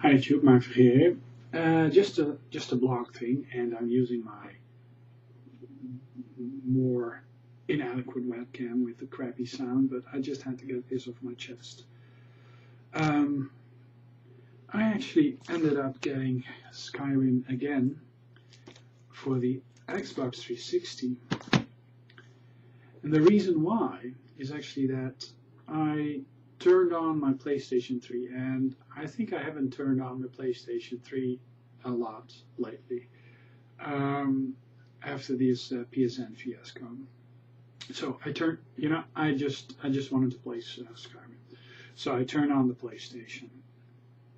Hi YouTube, Mark here. Just a blog thing, and I'm using my more inadequate webcam with the crappy sound, but I just had to get this off my chest. I actually ended up getting Skyrim again for the Xbox 360, and the reason why is actually that I turned on my PlayStation 3, and I think I haven't turned on the PlayStation 3 a lot lately after this PSN fiasco. So I turned, I just wanted to play Skyrim. So I turned on the PlayStation,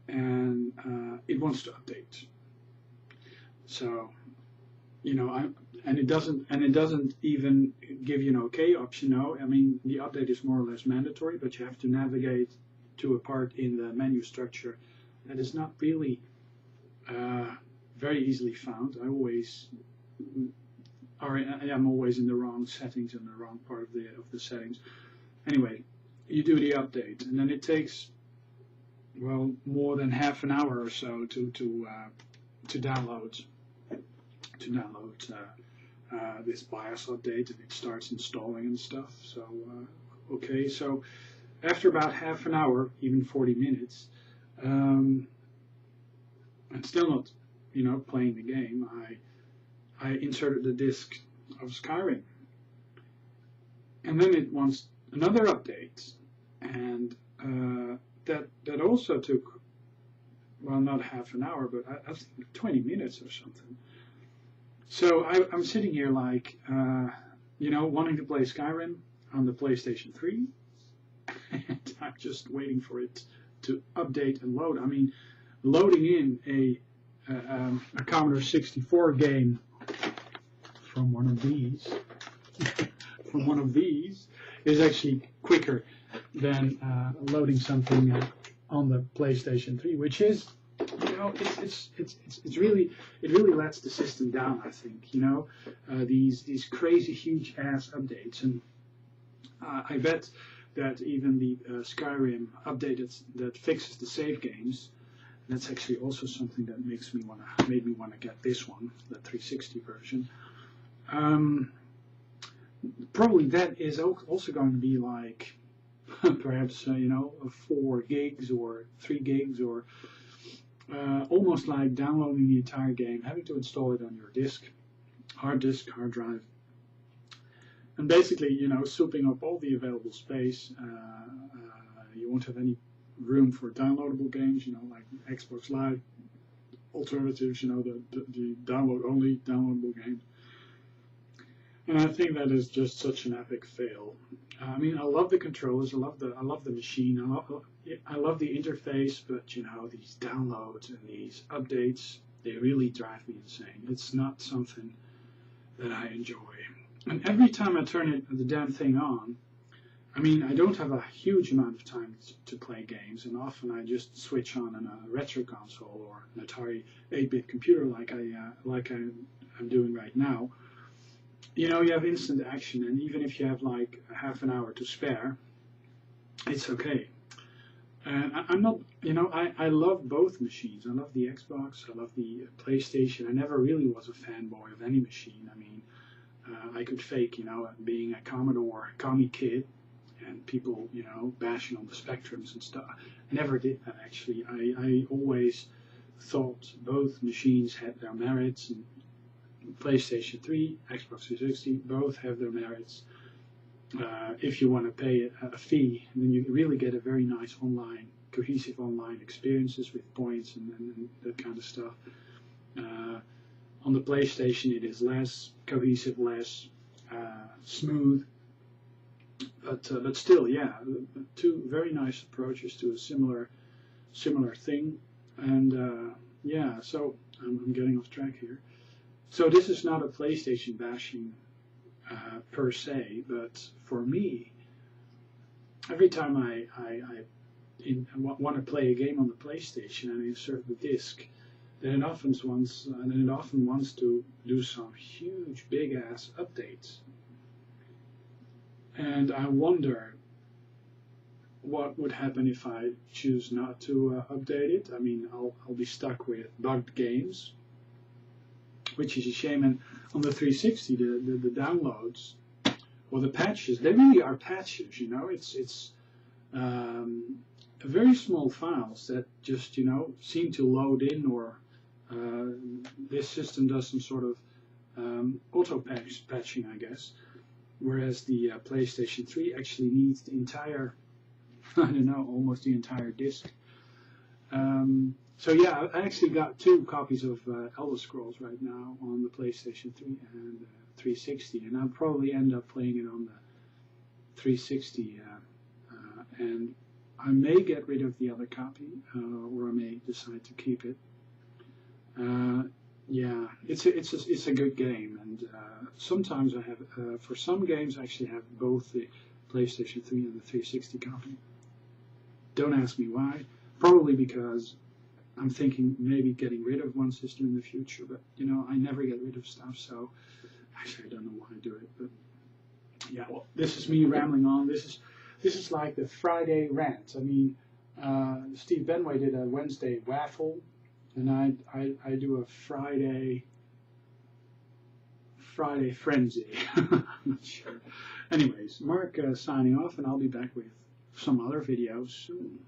and it wants to update. So, and it doesn't even give you an OK option. No, I mean the update is more or less mandatory, but you have to navigate to a part in the menu structure that is not really very easily found. I'm always in the wrong settings and the wrong part of the settings. Anyway, you do the update, and then it takes more than half an hour or so to download this BIOS update, and it starts installing and stuff. So okay, so after about half an hour, even 40 minutes, I'm still not playing the game. I inserted the disc of Skyrim, and then it wants another update, and that also took not half an hour, but I think 20 minutes or something. So I'm sitting here like, wanting to play Skyrim on the PlayStation 3, and I'm just waiting for it to update and load. I mean, loading in a Commodore 64 game from one of these, is actually quicker than loading something on the PlayStation 3, which is, it really lets the system down. I think these crazy huge ass updates, and I bet that even the Skyrim update that fixes the save games, that's actually also something that made me wanna get this one, the 360 version. Probably that is also going to be like perhaps 4 gigs or 3 gigs, or almost like downloading the entire game, having to install it on your hard drive, and basically souping up all the available space. You won't have any room for downloadable games, like Xbox Live alternatives, the download-only downloadable games. And I think that is just such an epic fail. I mean, I love the controllers, I love the machine, I love the interface, but these downloads and these updates, they really drive me insane. It's not something that I enjoy. And every time I turn the damn thing on, I mean, I don't have a huge amount of time to play games, and often I just switch on a retro console or an Atari 8-bit computer like I'm doing right now. You have instant action, and even if you have like half an hour to spare, it's okay. And I'm not, I love both machines. I love the Xbox, I love the PlayStation. I never really was a fanboy of any machine. I mean, I could fake, being a Commodore commie kid, and people, bashing on the Spectrums and stuff. I never did that, actually. I always thought both machines had their merits, and PlayStation 3, Xbox 360, both have their merits. If you want to pay a fee, then you really get a very nice cohesive online experiences with points and that kind of stuff. On the PlayStation, it is less cohesive, less smooth, but still, yeah, two very nice approaches to a similar thing. And yeah, so I'm getting off track here. So this is not a PlayStation bashing per se, but for me, every time I want to play a game on the PlayStation and I insert the disc, then it often wants to do some huge big ass updates. And I wonder what would happen if I choose not to update it. I mean, I'll be stuck with bugged games, which is a shame. And on the 360, the downloads or the patches, they really are patches. You know, it's very small files that just seem to load in, or this system does some sort of auto patching, I guess. Whereas the PlayStation 3 actually needs the entire, I don't know, almost the entire disc. So yeah, I actually got 2 copies of Elder Scrolls right now on the PlayStation 3 and 360, and I'll probably end up playing it on the 360, and I may get rid of the other copy, or I may decide to keep it. Yeah, it's a good game, and sometimes I have, for some games I actually have both the PlayStation 3 and the 360 copy. Don't ask me why. Probably because I'm thinking maybe getting rid of one system in the future, but I never get rid of stuff, so actually I don't know why I do it. But yeah, well, this is me rambling on. This is like the Friday rant. I mean, Steve Benway did a Wednesday waffle, and I do a Friday frenzy. I'm not sure. Anyways, Mark signing off, and I'll be back with some other videos soon.